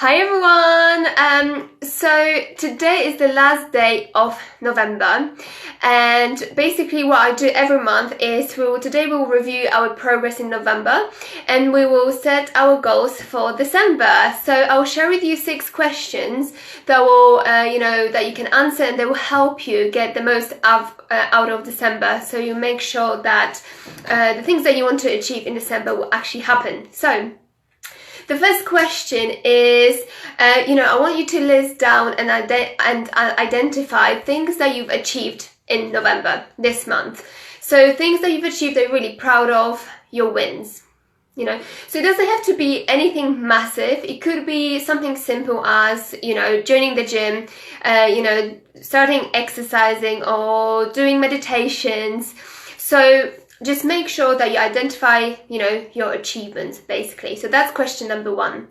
Hi everyone! So today is the last day of November, and basically what I do every month is today we'll review our progress in November and we will set our goals for December. So I'll share with you 6 questions that will that you can answer, and they will help you get the most out of December, so you make sure that the things that you want to achieve in December will actually happen. So the first question is, I want you to list down and identify things that you've achieved in November, this month. So things that you've achieved that you're really proud of, your wins. So it doesn't have to be anything massive. It could be something simple as, joining the gym, starting exercising or doing meditations. So just make sure that you identify, your achievements, basically. So that's question number 1.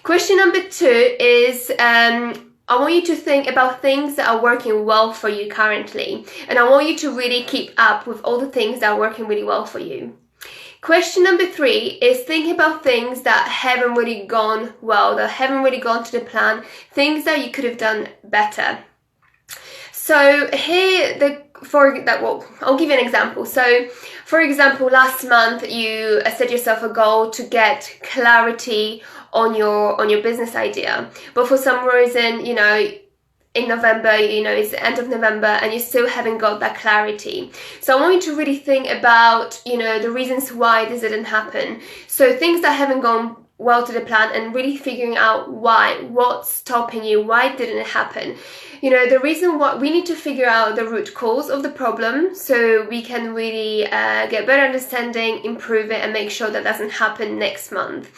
Question number 2 is, I want you to think about things that are working well for you currently. And I want you to really keep up with all the things that are working really well for you. Question number 3 is think about things that haven't really gone well, that haven't really gone to the plan, things that you could have done better. So here, I'll give you an example. So, for example, last month you set yourself a goal to get clarity on your business idea, but for some reason, in November, it's the end of November and you still haven't got that clarity. So I want you to really think about, the reasons why this didn't happen. So things that haven't gone well to the plan, and really figuring out what's stopping you, why didn't it happen? The reason why we need to figure out the root cause of the problem, so we can really get better understanding, improve it, and make sure that doesn't happen next month.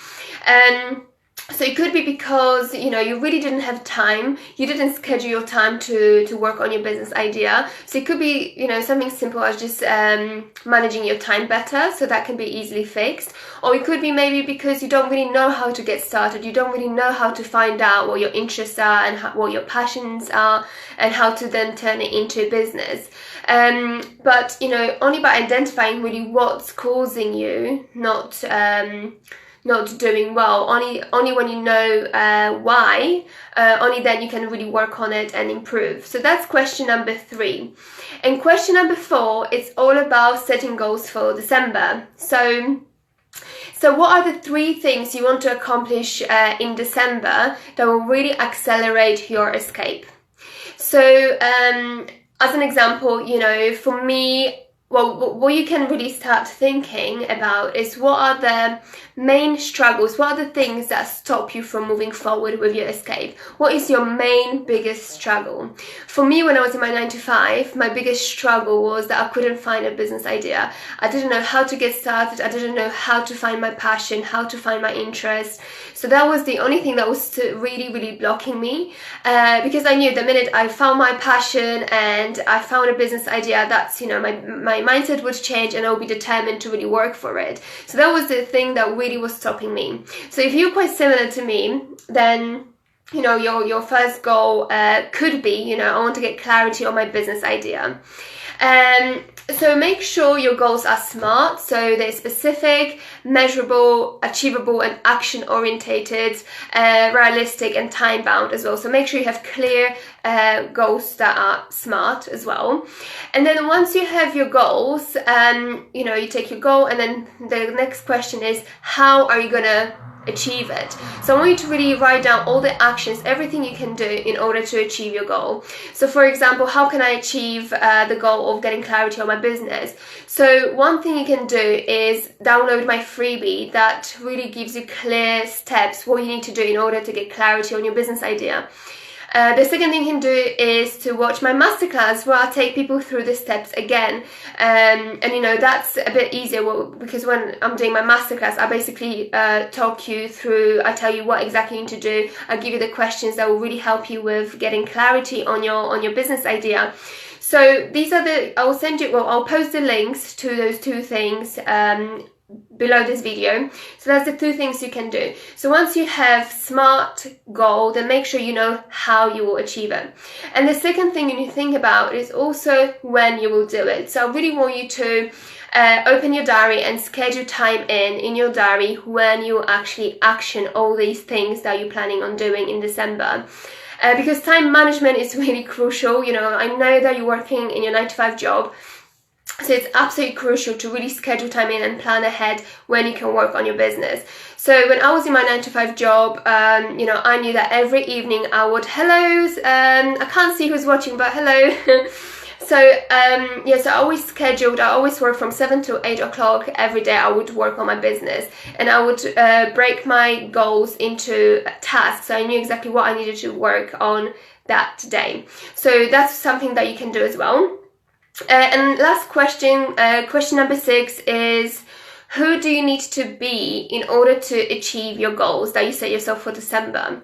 So it could be because, you really didn't have time, you didn't schedule your time to work on your business idea. So it could be, something simple as just managing your time better, so that can be easily fixed. Or it could be maybe because you don't really know how to get started, you don't really know how to find out what your interests are and what your passions are, and how to then turn it into a business. But, only by identifying really what's causing you not doing well, only when you know why, only then you can really work on it and improve. So that's question number 3. And question number 4 is all about setting goals for December. So what are the 3 things you want to accomplish in December that will really accelerate your escape? So as an example, for me, what you can really start thinking about is what are the main struggles, what are the things that stop you from moving forward with your escape? What is your biggest struggle? For me, when I was in my 9-to-5, my biggest struggle was that I couldn't find a business idea. I didn't know how to get started. I didn't know how to find my passion, how to find my interest. So that was the only thing that was really, really blocking me, because I knew the minute I found my passion and I found a business idea, that's, my mindset would change and I'll be determined to really work for it. So that was the thing that really was stopping me. So if you're quite similar to me, then your first goal could be, I want to get clarity on my business idea. So make sure your goals are SMART, so they're specific, measurable, achievable, and action-orientated, realistic, and time-bound as well. So make sure you have clear goals that are SMART as well. And then once you have your goals, you take your goal, and then the next question is, how are you gonna achieve it? So I want you to really write down all the actions, everything you can do in order to achieve your goal. So for example, how can I achieve the goal of getting clarity on my business? So one thing you can do is download my freebie that really gives you clear steps, what you need to do in order to get clarity on your business idea. The second thing you can do is to watch my masterclass, where I take people through the steps again. And that's a bit easier because when I'm doing my masterclass, I basically talk you through, I tell you what exactly you need to do. I give you the questions that will really help you with getting clarity on your business idea. So these are I'll post the links to those 2 things below this video. So that's the 2 things you can do. So once you have SMART goal, then make sure you know how you will achieve it. And the second thing you need to think about is also when you will do it. So I really want you to open your diary and schedule time in your diary when you actually action all these things that you're planning on doing in December. Because time management is really crucial. You know, I know that you're working in your 9-to-5 job, so it's absolutely crucial to really schedule time in and plan ahead when you can work on your business. So when I was in my 9-to-5 job, you know, I knew that every evening I would, I can't see who's watching, but hello. So yes, I always work from 7 to 8 o'clock every day. I would work on my business, and I would break my goals into tasks. So I knew exactly what I needed to work on that day. So that's something that you can do as well. And last question, question number 6 is, who do you need to be in order to achieve your goals that you set yourself for December?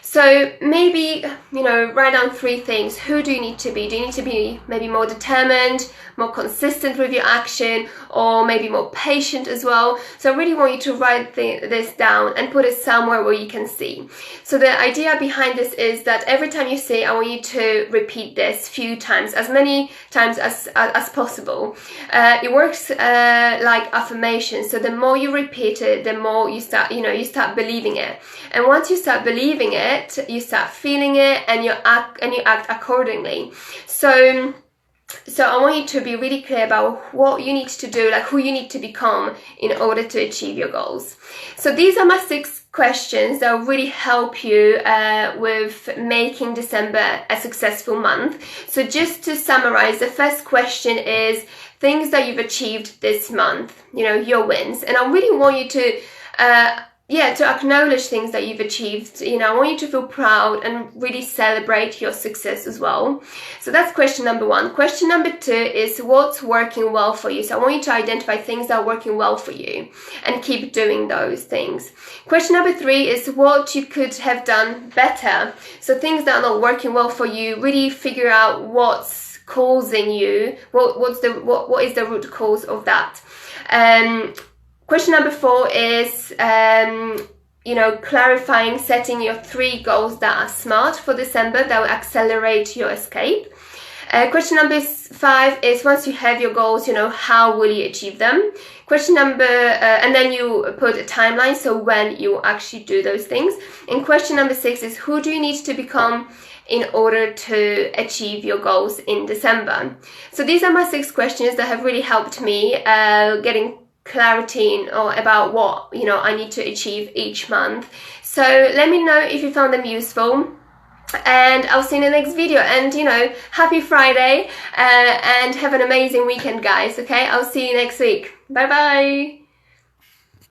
So maybe, you know, write down 3 things. Who do you need to be? Do you need to be maybe more determined, more consistent with your action, or maybe more patient as well? So I really want you to write this down and put it somewhere where you can see. So the idea behind this is that every time you say, I want you to repeat this few times, as many times as possible. It works like affirmation. So the more you repeat it, the more you start believing it. And once you start believing it, you start feeling it, and you act accordingly. So I want you to be really clear about what you need to do, like who you need to become in order to achieve your goals. So these are my 6 questions that will really help you with making December a successful month. So just to summarize, the first question is things that you've achieved this month, you know, your wins. And I really want you to to acknowledge things that you've achieved. You know, I want you to feel proud and really celebrate your success as well. So that's question number 1. Question number 2 is what's working well for you. So I want you to identify things that are working well for you and keep doing those things. Question number 3 is what you could have done better. So things that are not working well for you, really figure out what's causing you, what is the root cause of that. Question number 4 is, clarifying, setting your 3 goals that are smart for December that will accelerate your escape. Question number 5 is, once you have your goals, you know, how will you achieve them? Question number, and then you put a timeline, so when you actually do those things. And question number 6 is, who do you need to become in order to achieve your goals in December? So these are my 6 questions that have really helped me getting clarity about what, you know, I need to achieve each month. So let me know if you found them useful, and I'll see you in the next video. And, you know, happy Friday, and have an amazing weekend, guys. Okay, I'll see you next week. Bye bye.